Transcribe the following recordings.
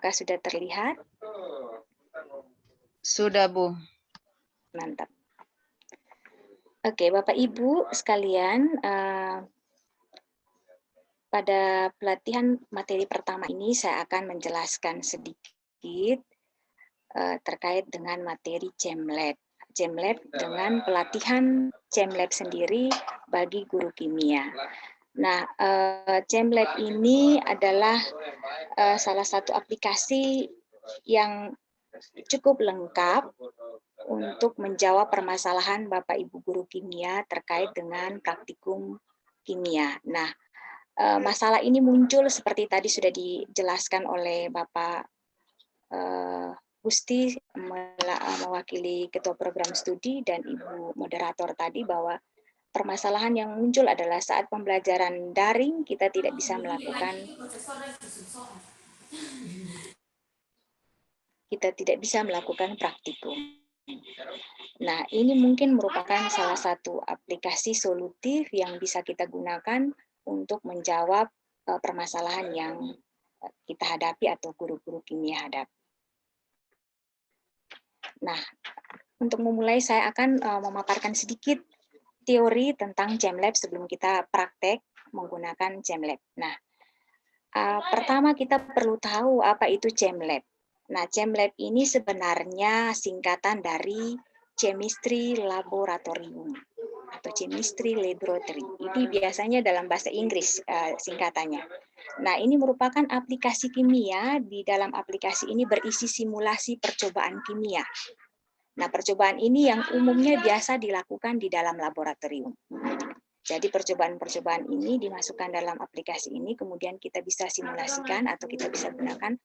Apakah sudah terlihat? Sudah, Bu. Mantap. Oke, Bapak Ibu sekalian, pada pelatihan materi pertama ini saya akan menjelaskan sedikit terkait dengan materi ChemLab. ChemLab dengan pelatihan ChemLab sendiri bagi guru kimia. Nah, ChemLab ini adalah salah satu aplikasi yang cukup lengkap untuk menjawab permasalahan Bapak Ibu guru kimia terkait dengan praktikum kimia. Nah, masalah ini muncul seperti tadi sudah dijelaskan oleh Bapak Gusti mewakili Ketua Program Studi dan Ibu Moderator tadi, bahwa permasalahan yang muncul adalah saat pembelajaran daring kita tidak bisa melakukan praktikum. Nah, ini mungkin merupakan salah satu aplikasi solutif yang bisa kita gunakan untuk menjawab permasalahan yang kita hadapi atau guru-guru kimia hadapi. Nah, untuk memulai saya akan memaparkan sedikit teori tentang ChemLab sebelum kita praktek menggunakan ChemLab. Nah, pertama kita perlu tahu apa itu ChemLab. Nah, ChemLab ini sebenarnya singkatan dari Chemistry Laboratorium atau Chemistry Laboratory. Ini biasanya dalam bahasa Inggris singkatannya. Nah, ini merupakan aplikasi kimia. Di dalam aplikasi ini berisi simulasi percobaan kimia. Nah, percobaan ini yang umumnya biasa dilakukan di dalam laboratorium. Jadi percobaan-percobaan ini dimasukkan dalam aplikasi ini, kemudian kita bisa simulasikan atau kita bisa gunakan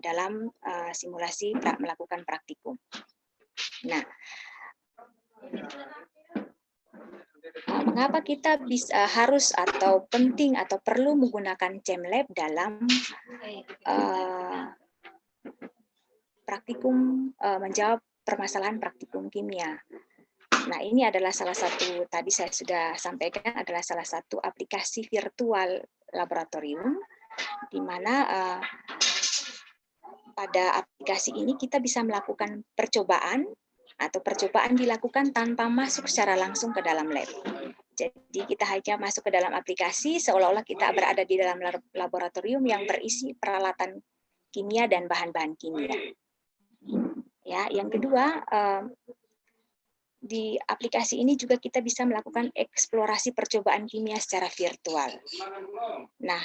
dalam simulasi melakukan praktikum. Nah, mengapa kita bisa harus atau penting atau perlu menggunakan ChemLab dalam praktikum menjawab permasalahan praktikum kimia? Nah, ini adalah salah satu, tadi saya sudah sampaikan, adalah salah satu aplikasi virtual laboratorium, di mana pada aplikasi ini kita bisa melakukan percobaan, atau percobaan dilakukan tanpa masuk secara langsung ke dalam lab. Jadi kita hanya masuk ke dalam aplikasi, seolah-olah kita berada di dalam laboratorium yang berisi peralatan kimia dan bahan-bahan kimia. Ya, yang kedua, di aplikasi ini juga kita bisa melakukan eksplorasi percobaan kimia secara virtual. Nah,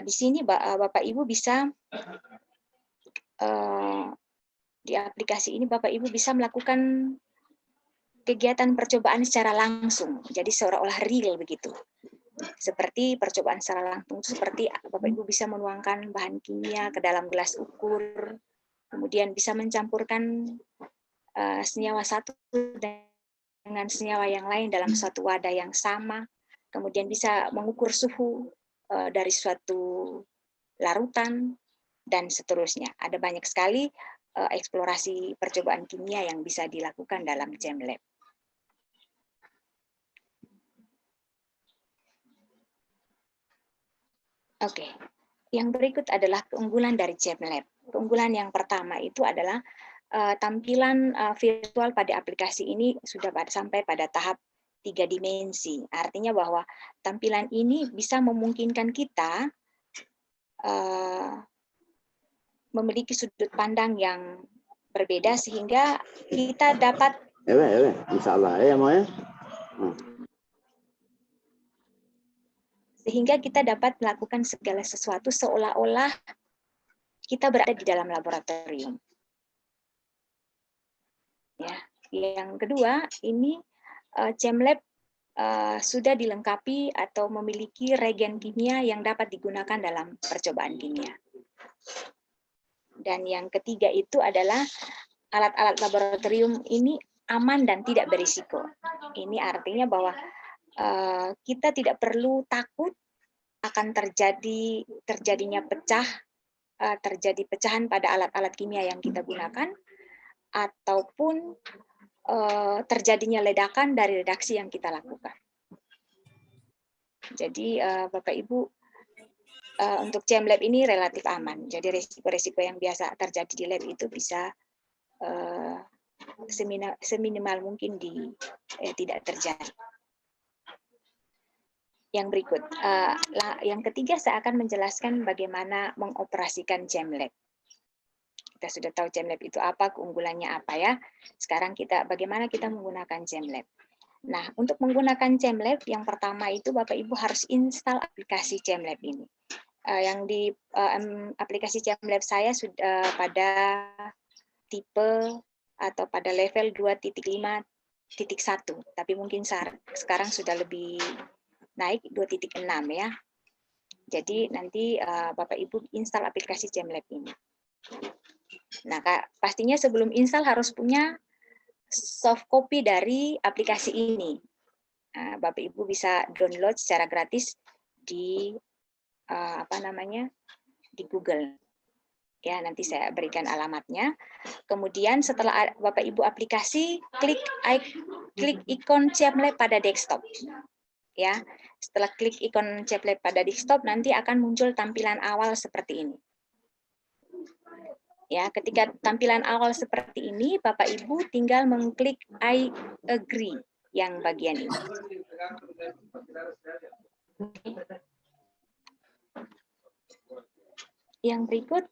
di sini Bapak Ibu bisa di aplikasi ini Bapak Ibu bisa melakukan kegiatan percobaan secara langsung. Jadi seolah-olah real begitu. Seperti percobaan secara langsung, seperti Bapak Ibu bisa menuangkan bahan kimia ke dalam gelas ukur, kemudian bisa mencampurkan senyawa satu dengan senyawa yang lain dalam suatu wadah yang sama, kemudian bisa mengukur suhu dari suatu larutan, dan seterusnya. Ada banyak sekali eksplorasi percobaan kimia yang bisa dilakukan dalam ChemLab. Oke, yang berikut adalah keunggulan dari ChemLab. Keunggulan yang pertama itu adalah tampilan virtual pada aplikasi ini sudah sampai pada tahap 3 dimensi. Artinya bahwa tampilan ini bisa memungkinkan kita memiliki sudut pandang yang berbeda sehingga kita dapat insyaallah ya mau ya. Sehingga kita dapat melakukan segala sesuatu seolah-olah kita berada di dalam laboratorium. Ya, yang kedua, ini ChemLab sudah dilengkapi atau memiliki reagen kimia yang dapat digunakan dalam percobaan kimia. Dan yang ketiga itu adalah alat-alat laboratorium ini aman dan tidak berisiko. Ini artinya bahwa kita tidak perlu takut akan terjadinya terjadi pecahan pada alat-alat kimia yang kita gunakan, ataupun terjadinya ledakan dari reaksi yang kita lakukan. Jadi Bapak Ibu untuk JamLab ini relatif aman. Jadi risiko-risiko yang biasa terjadi di lab itu bisa seminimal mungkin tidak terjadi. Yang berikut, yang ketiga saya akan menjelaskan bagaimana mengoperasikan JamLab. Kita sudah tahu JamLab itu apa, keunggulannya apa ya. Sekarang bagaimana kita menggunakan JamLab. Nah, untuk menggunakan JamLab, yang pertama itu Bapak Ibu harus install aplikasi JamLab ini. Yang di aplikasi JamLab saya sudah pada tipe atau pada level 2.5.1, tapi mungkin sekarang sudah lebih naik 2.6 ya. Jadi nanti Bapak Ibu install aplikasi JamLab ini. Nah, pastinya sebelum install harus punya soft copy dari aplikasi ini. Bapak Ibu bisa download secara gratis di di Google. Ya, nanti saya berikan alamatnya. Kemudian setelah Bapak Ibu aplikasi, klik ikon JamLab pada desktop. Ya, setelah klik ikon JamLab pada desktop nanti akan muncul tampilan awal seperti ini. Ya, ketika tampilan awal seperti ini, Bapak Ibu tinggal mengklik I agree yang bagian ini. Yang berikut,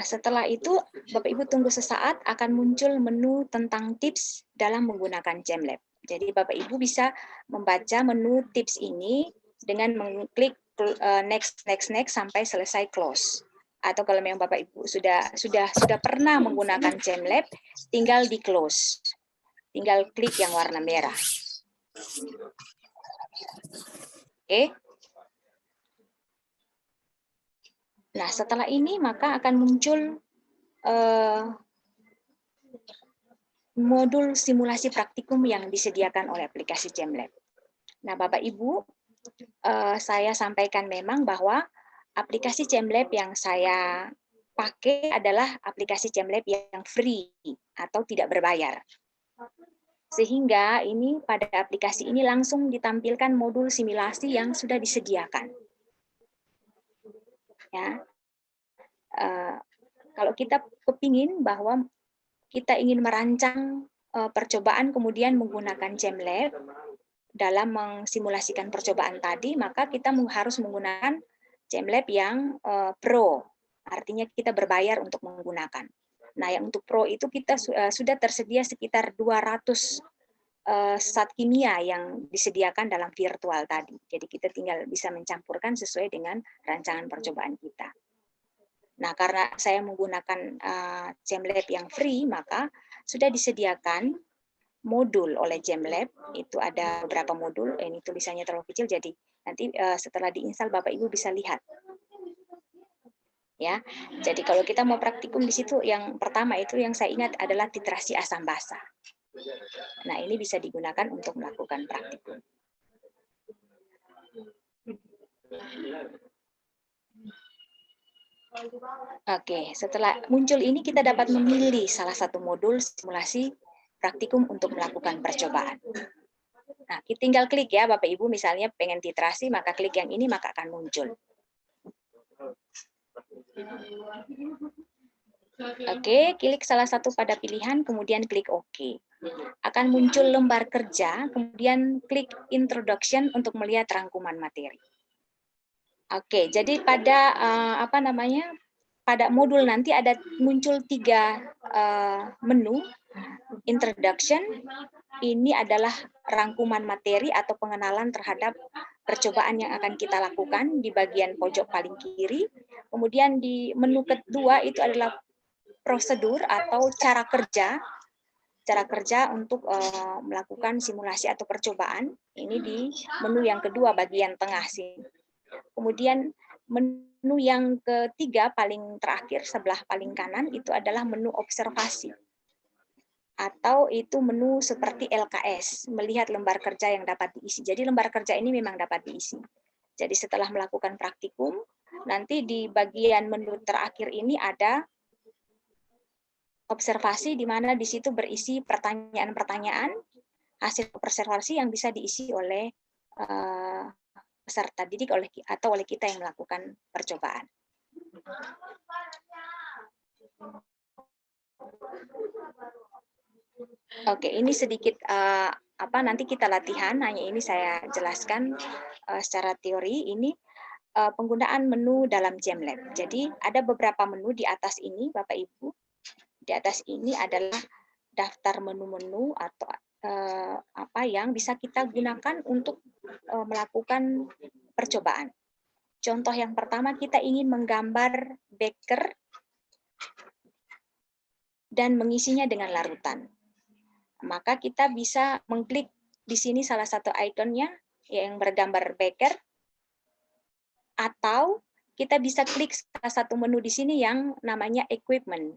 setelah itu Bapak Ibu tunggu sesaat akan muncul menu tentang tips dalam menggunakan JamLab. Jadi Bapak Ibu bisa membaca menu tips ini dengan mengklik next sampai selesai close. Atau kalau memang Bapak Ibu sudah pernah menggunakan JamLab, tinggal di close. Tinggal klik yang warna merah. Oke. Nah, setelah ini maka akan muncul modul simulasi praktikum yang disediakan oleh aplikasi JamLab. Nah, Bapak Ibu, saya sampaikan memang bahwa aplikasi JamLab yang saya pakai adalah aplikasi JamLab yang free atau tidak berbayar. Sehingga ini pada aplikasi ini langsung ditampilkan modul simulasi yang sudah disediakan. Ya, kalau kita kepingin bahwa kita ingin merancang percobaan kemudian menggunakan JamLab dalam mensimulasikan percobaan tadi, maka kita harus menggunakan JamLab yang Pro, artinya kita berbayar untuk menggunakan. Nah, yang untuk Pro itu kita sudah tersedia sekitar 200 zat kimia yang disediakan dalam virtual tadi. Jadi kita tinggal bisa mencampurkan sesuai dengan rancangan percobaan kita. Nah, karena saya menggunakan JamLab yang free, maka sudah disediakan modul oleh JamLab. Itu ada beberapa modul, ini tulisannya terlalu kecil, jadi nanti setelah diinstal Bapak Ibu bisa lihat. Ya, jadi kalau kita mau praktikum di situ, yang pertama itu yang saya ingat adalah titrasi asam basa. Nah, ini bisa digunakan untuk melakukan praktikum. Oke, setelah muncul ini kita dapat memilih salah satu modul simulasi praktikum untuk melakukan percobaan. Nah, kita tinggal klik ya Bapak Ibu, misalnya pengen titrasi, maka klik yang ini maka akan muncul. Oke, klik salah satu pada pilihan, kemudian klik OK. Akan muncul lembar kerja, kemudian klik Introduction untuk melihat rangkuman materi. Oke, jadi pada pada modul nanti ada muncul 3 menu. Introduction, ini adalah rangkuman materi atau pengenalan terhadap percobaan yang akan kita lakukan di bagian pojok paling kiri. Kemudian di menu kedua itu adalah prosedur atau cara kerja untuk melakukan simulasi atau percobaan. Ini di menu yang kedua bagian tengah sini. Kemudian menu yang ketiga paling terakhir sebelah paling kanan itu adalah menu observasi. Atau itu menu seperti LKS, melihat lembar kerja yang dapat diisi. Jadi lembar kerja ini memang dapat diisi. Jadi setelah melakukan praktikum, nanti di bagian menu terakhir ini ada observasi, di mana di situ berisi pertanyaan-pertanyaan, hasil observasi yang bisa diisi oleh peserta didik atau oleh kita yang melakukan percobaan. Oke, ini sedikit nanti kita latihan, hanya ini saya jelaskan secara teori. Ini penggunaan menu dalam JamLab. Jadi ada beberapa menu di atas ini, Bapak Ibu. Di atas ini adalah daftar menu-menu atau apa yang bisa kita gunakan untuk melakukan percobaan. Contoh yang pertama, kita ingin menggambar beker dan mengisinya dengan larutan. Maka kita bisa mengklik di sini salah satu ikonnya yang bergambar beker, atau kita bisa klik salah satu menu di sini yang namanya equipment.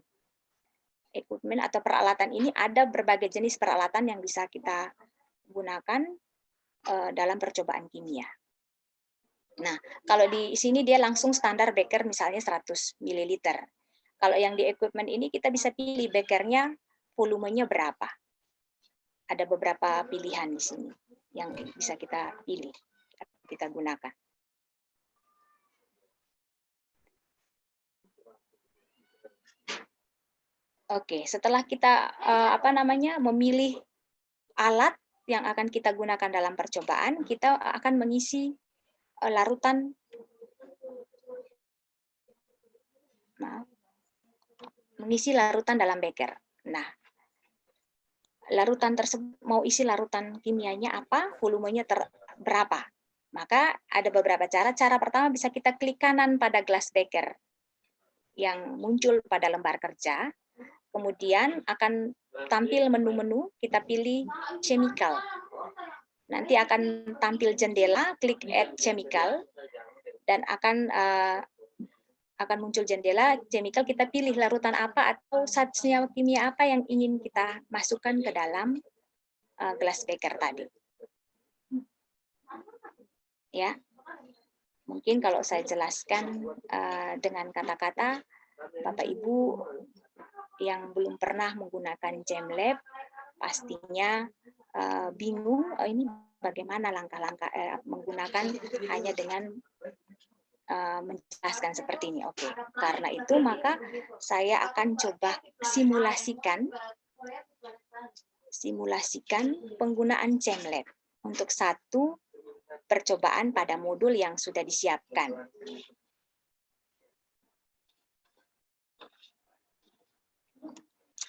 Equipment atau peralatan ini ada berbagai jenis peralatan yang bisa kita gunakan dalam percobaan kimia. Nah, kalau di sini dia langsung standar beker misalnya 100 ml. Kalau yang di equipment ini kita bisa pilih bekernya volumenya berapa. Ada beberapa pilihan di sini yang bisa kita pilih, kita gunakan. Oke, setelah kita memilih alat yang akan kita gunakan dalam percobaan, kita akan mengisi larutan dalam beker. Nah, larutan tersebut mau isi larutan kimianya apa, volumenya berapa. Maka ada beberapa cara. Cara pertama bisa kita klik kanan pada glass beker yang muncul pada lembar kerja. Kemudian akan tampil menu-menu, kita pilih chemical. Nanti akan tampil jendela, klik add chemical, dan akan muncul jendela chemical, kita pilih larutan apa atau zat senyawa kimia apa yang ingin kita masukkan ke dalam glass beker tadi. Ya, mungkin kalau saya jelaskan dengan kata-kata, Bapak Ibu yang belum pernah menggunakan JamLab pastinya bingung, ini bagaimana langkah-langkah menggunakan hanya dengan menjelaskan seperti ini. Oke, karena itu maka saya akan coba simulasikan penggunaan JamLab untuk satu percobaan pada modul yang sudah disiapkan.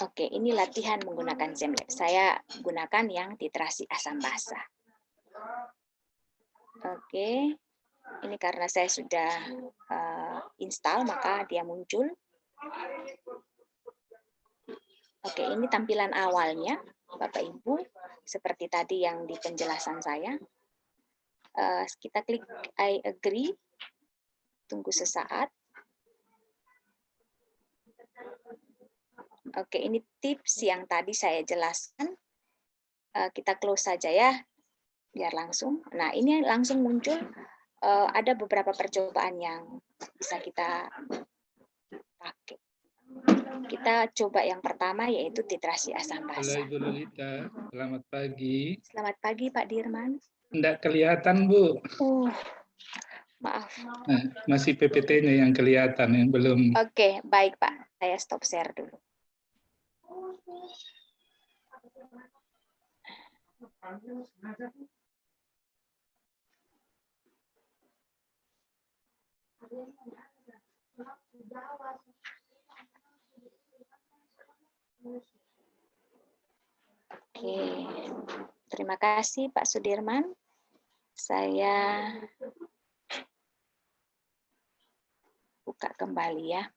Oke, ini latihan menggunakan JamLab. Saya gunakan yang titrasi asam basa. Oke, ini karena saya sudah install, maka dia muncul. Oke, ini tampilan awalnya, Bapak Ibu, seperti tadi yang di penjelasan saya. Kita klik I agree, tunggu sesaat. Oke, ini tips yang tadi saya jelaskan. Kita close saja ya, biar langsung. Nah, ini langsung muncul ada beberapa percobaan yang bisa kita pakai. Kita coba yang pertama, yaitu titrasi asam basa. Halo Ibu Lolita, selamat pagi. Selamat pagi Pak Dirman. Enggak kelihatan Bu. Maaf. Nah, masih PPT-nya yang kelihatan, yang belum. Oke, baik Pak. Saya stop share dulu. Oke, terima kasih Pak Sudirman. Saya buka kembali ya.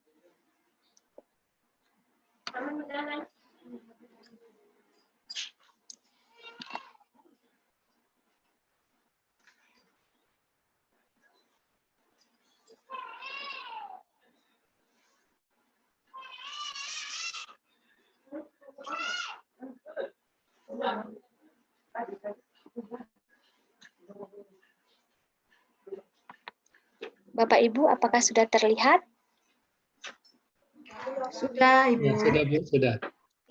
Bapak Ibu, apakah sudah terlihat? Sudah, Ibu. Ya, sudah Bu, sudah.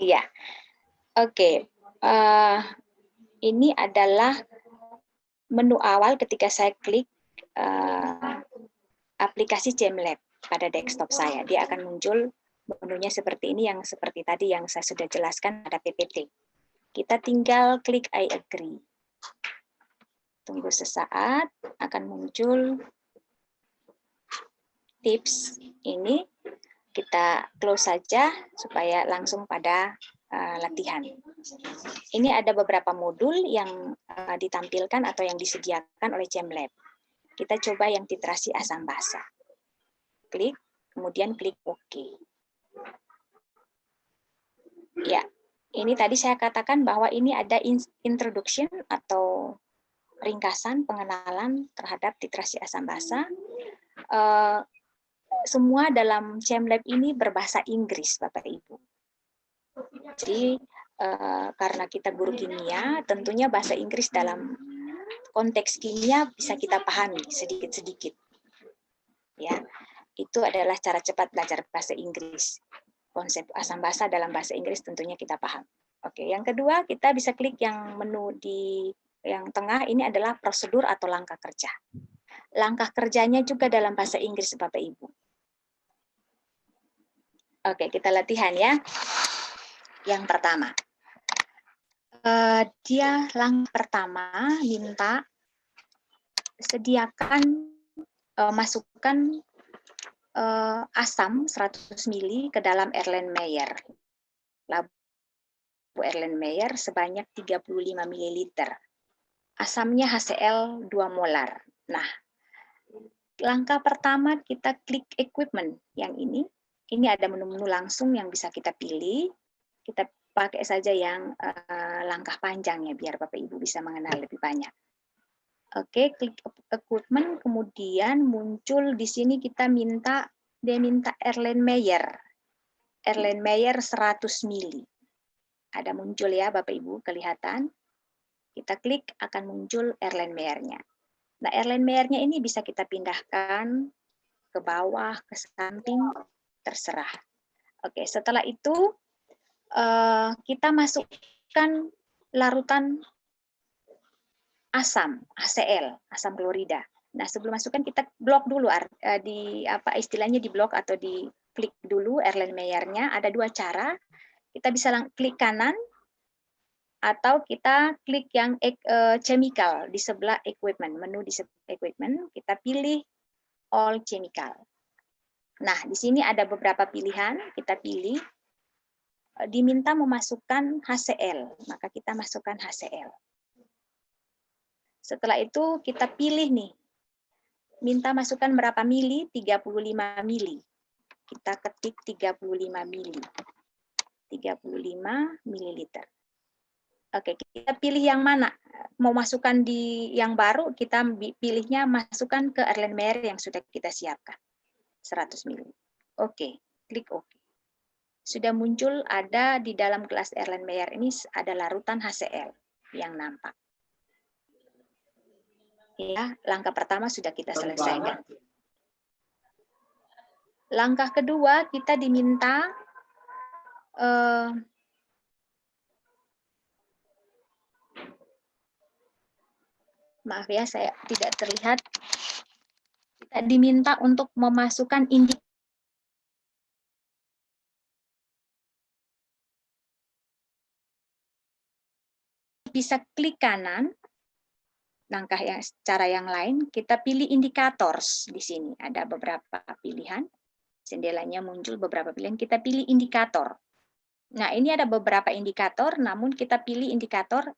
Iya. Oke. Ini adalah menu awal ketika saya klik aplikasi JamLab pada desktop saya. Dia akan muncul menunya seperti ini, yang seperti tadi yang saya sudah jelaskan pada PPT. Kita tinggal klik I agree. Tunggu sesaat, akan muncul tips ini. Kita close saja supaya langsung pada latihan. Ini ada beberapa modul yang ditampilkan atau yang disediakan oleh JamLab. Kita coba yang literasi asam basa. Klik, kemudian klik OK. Ya, ini tadi saya katakan bahwa ini ada introduction atau ringkasan pengenalan terhadap literasi asam basa. Semua dalam JamLab ini berbahasa Inggris, Bapak Ibu. Jadi karena kita guru kimia, tentunya bahasa Inggris dalam konteks kimia bisa kita pahami sedikit-sedikit. Ya, itu adalah cara cepat belajar bahasa Inggris. Konsep asam basa dalam bahasa Inggris tentunya kita paham. Oke, yang kedua kita bisa klik yang menu di yang tengah, ini adalah prosedur atau langkah kerja. Langkah kerjanya juga dalam bahasa Inggris, Bapak Ibu. Oke, kita latihan ya. Yang pertama, dia langkah pertama minta sediakan, masukkan asam 100 ml ke dalam Erlenmeyer. Labu Erlenmeyer sebanyak 35 ml. Asamnya HCl 2 molar. Nah, langkah pertama kita klik equipment yang ini. Ini ada menu-menu langsung yang bisa kita pilih. Kita pakai saja yang langkah panjangnya biar Bapak Ibu bisa mengenal lebih banyak. Oke, klik equipment, kemudian muncul di sini dia minta Erlenmeyer. Erlenmeyer 100 ml. Ada muncul ya Bapak Ibu, kelihatan. Kita klik akan muncul Erlenmeyer-nya. Nah, Erlenmeyer-nya ini bisa kita pindahkan ke bawah, ke samping, terserah. Oke, setelah itu kita masukkan larutan asam, HCl, asam klorida. Nah, sebelum masukkan kita blok dulu istilahnya di blok atau di klik dulu Erlenmeyer-nya. Ada dua cara. Kita bisa klik kanan atau kita klik yang chemical di sebelah equipment, menu di sebelah equipment, kita pilih all chemical. Nah, di sini ada beberapa pilihan, kita pilih, diminta memasukkan HCl, maka kita masukkan HCl. Setelah itu kita pilih nih, minta masukkan berapa mili, 35 mili. Kita ketik 35 mili, 35 mililiter. Oke, kita pilih yang mana? Mau masukkan di yang baru, kita pilihnya masukkan ke Erlenmeyer yang sudah kita siapkan. 100 ml. Oke, klik OK. Sudah muncul ada di dalam gelas Erlenmeyer ini ada larutan HCl yang nampak. Ya, langkah pertama sudah kita selesaikan. Langkah kedua kita diminta maaf ya, saya tidak terlihat. Kita diminta untuk memasukkan indikator. Bisa klik kanan, langkah cara yang lain, kita pilih indicators di sini. Ada beberapa pilihan, jendelanya muncul beberapa pilihan, kita pilih indikator. Nah, ini ada beberapa indikator, namun kita pilih indikator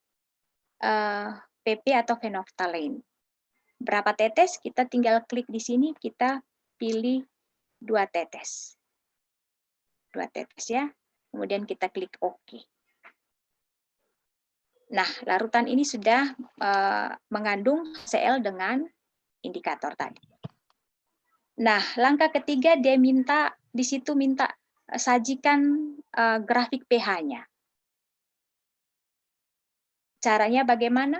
PP atau phenolphthalein. Berapa tetes, kita tinggal klik di sini, kita pilih 2 tetes. 2 tetes ya, kemudian kita klik OK. Nah, larutan ini sudah mengandung HCl dengan indikator tadi. Nah, langkah ketiga dia minta, di situ minta sajikan grafik pH-nya. Caranya bagaimana?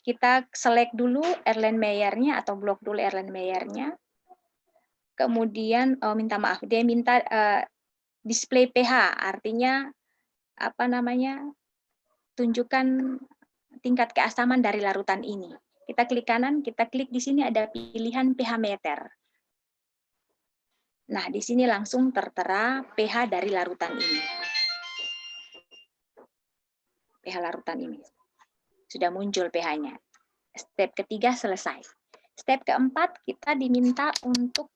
Kita select dulu Erlenmeyer-nya atau blok dulu Erlenmeyer-nya. Kemudian, minta maaf, dia minta display pH, artinya apa namanya? Tunjukkan tingkat keasaman dari larutan ini. Kita klik kanan, kita klik di sini ada pilihan pH meter. Nah, di sini langsung tertera pH dari larutan ini. pH larutan ini. Sudah muncul pH-nya. Step ketiga selesai. Step keempat, kita diminta untuk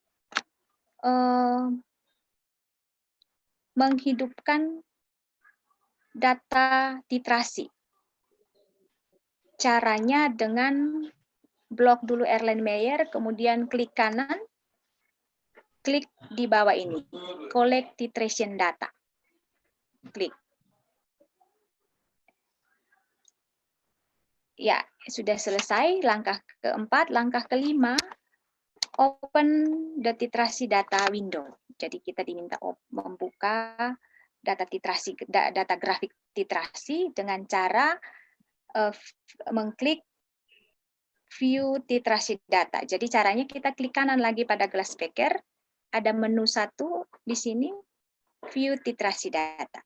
menghidupkan data titrasi. Caranya dengan blok dulu Erlenmeyer, kemudian klik kanan, klik di bawah ini, collect titration data. Klik. Ya, sudah selesai. Langkah keempat, langkah kelima, open the titrasi data window. Jadi kita diminta membuka data titrasi, data grafik titrasi dengan cara mengklik view titrasi data. Jadi caranya kita klik kanan lagi pada glass packer, ada menu 1 di sini, view titrasi data.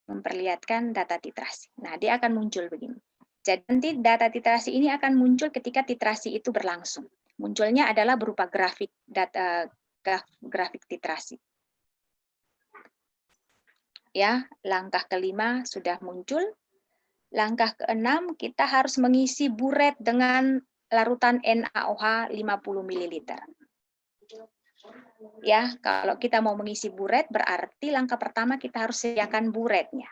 Memperlihatkan data titrasi. Nah, dia akan muncul begini. Jadi nanti data titrasi ini akan muncul ketika titrasi itu berlangsung. Munculnya adalah berupa grafik data grafik titrasi. Ya, langkah kelima sudah muncul. Langkah keenam, kita harus mengisi buret dengan larutan NaOH 50 ml. Ya, kalau kita mau mengisi buret, berarti langkah pertama kita harus sediakan buretnya.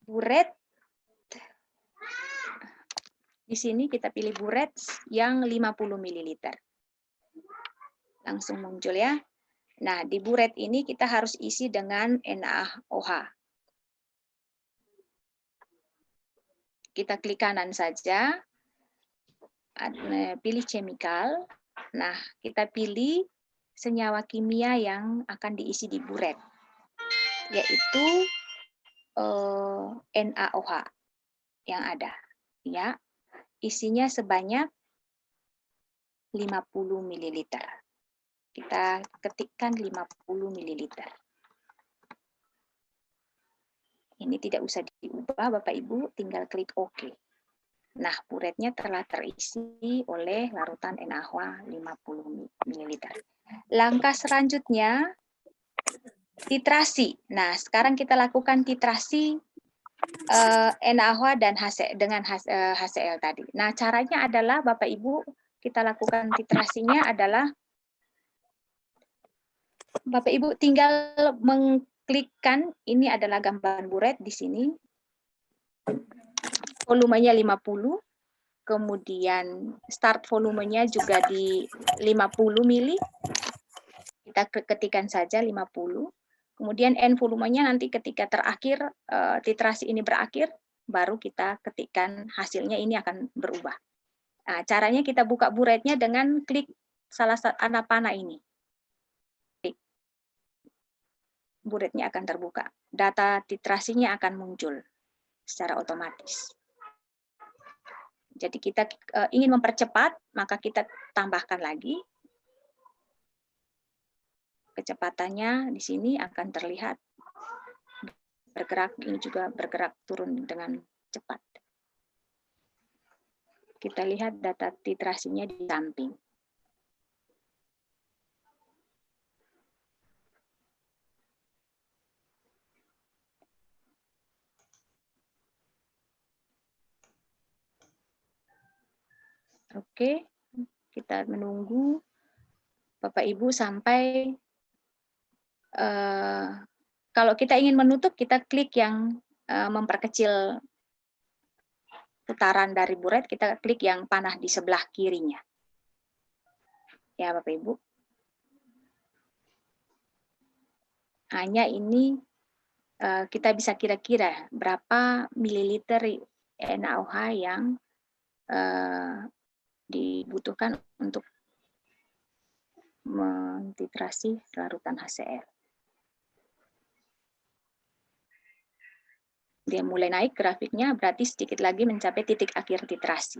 Buret, di sini kita pilih buret yang 50 ml. Langsung muncul ya. Nah, di buret ini kita harus isi dengan NaOH. Kita klik kanan saja, pilih chemical. Nah, kita pilih senyawa kimia yang akan diisi di buret, yaitu NaOH yang ada. Ya, isinya sebanyak 50 ml. Kita ketikkan 50 ml. Ini tidak usah diubah, Bapak Ibu, tinggal klik OK. Nah, buretnya telah terisi oleh larutan NaOH 50 ml. Langkah selanjutnya, titrasi. Nah, sekarang kita lakukan titrasi NaOH dan dengan HCl tadi. Nah, caranya adalah, Bapak Ibu, kita lakukan titrasinya adalah, Bapak Ibu tinggal mengklikkan, ini adalah gambaran buret di sini. Volumenya 50, kemudian start volumenya juga di 50 mili. Kita ketikkan saja 50. Kemudian end volumenya nanti ketika terakhir titrasi ini berakhir, baru kita ketikkan hasilnya, ini akan berubah. Nah, caranya kita buka buretnya dengan klik salah satu panah ini. Buretnya akan terbuka. Data titrasinya akan muncul secara otomatis. Jadi kita ingin mempercepat, maka kita tambahkan lagi. Kecepatannya di sini akan terlihat bergerak, ini juga bergerak turun dengan cepat. Kita lihat data titrasinya di samping. Oke, kita menunggu Bapak Ibu sampai kalau kita ingin menutup, kita klik yang memperkecil putaran dari buret, kita klik yang panah di sebelah kirinya. Ya, Bapak Ibu. Hanya ini kita bisa kira-kira berapa mililiter NaOH yang dibutuhkan untuk mentitrasi larutan HCl. Dia mulai naik grafiknya, berarti sedikit lagi mencapai titik akhir titrasi.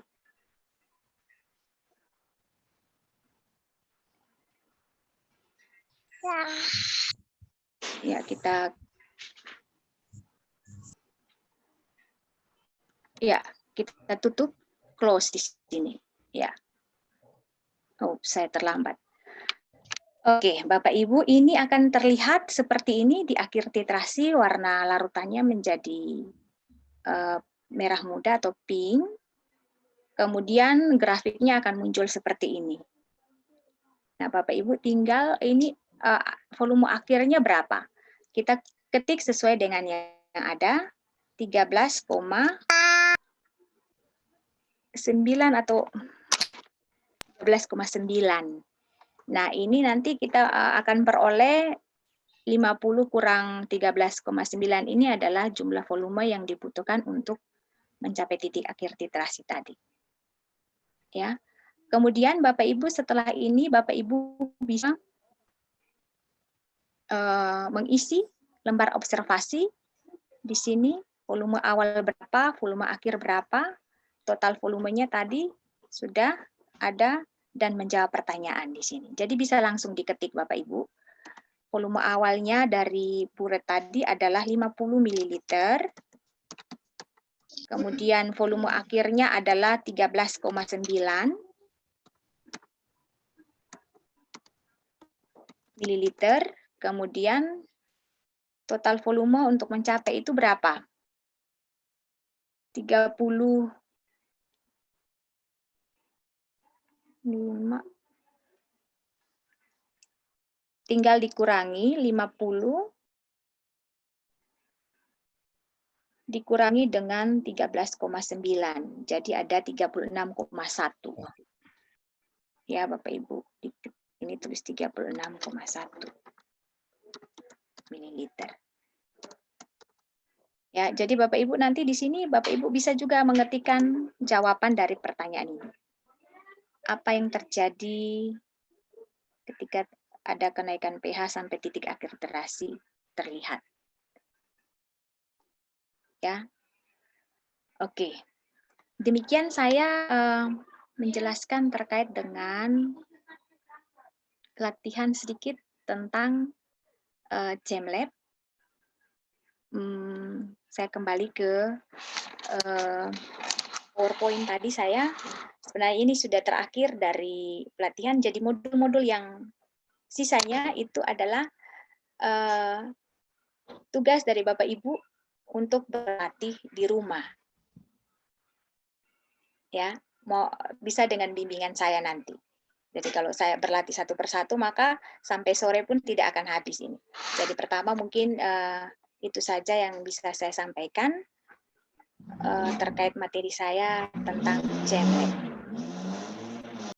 Ya, kita Ya, kita tutup, close di sini. Ya. Oh, saya terlambat. Oke, Bapak Ibu, ini akan terlihat seperti ini di akhir titrasi, warna larutannya menjadi merah muda atau pink. Kemudian grafiknya akan muncul seperti ini. Nah, Bapak Ibu tinggal ini volume akhirnya berapa? Kita ketik sesuai dengan yang ada, 13,9 atau 13,9. Nah, ini nanti kita akan peroleh 50 kurang 13,9 ini adalah jumlah volume yang dibutuhkan untuk mencapai titik akhir titrasi tadi. Ya. Kemudian Bapak Ibu setelah ini Bapak Ibu bisa mengisi lembar observasi di sini, volume awal berapa, volume akhir berapa, total volumenya tadi sudah ada dan menjawab pertanyaan di sini. Jadi bisa langsung diketik Bapak Ibu. Volume awalnya dari buret tadi adalah 50 ml. Kemudian volume akhirnya adalah 13,9 ml. Kemudian total volume untuk mencapai itu berapa? 35. Tinggal dikurangi 50 dikurangi dengan 13,9. Jadi ada 36,1. Ya, Bapak Ibu. Ini tulis 36,1 ml. Ya, jadi Bapak Ibu nanti di sini Bapak Ibu bisa juga mengetikkan jawaban dari pertanyaan ini. Apa yang terjadi ketika ada kenaikan pH sampai titik akhir titrasi terlihat? Ya. Oke. Demikian saya menjelaskan terkait dengan latihan sedikit tentang JamLab. Saya kembali ke PowerPoint tadi saya. Sebenarnya ini sudah terakhir dari pelatihan. Jadi modul-modul yang sisanya itu adalah tugas dari Bapak Ibu untuk berlatih di rumah. Ya, mau bisa dengan bimbingan saya nanti. Jadi kalau saya berlatih satu persatu, maka sampai sore pun tidak akan habis ini. Jadi pertama mungkin itu saja yang bisa saya sampaikan terkait materi saya tentang JamLab.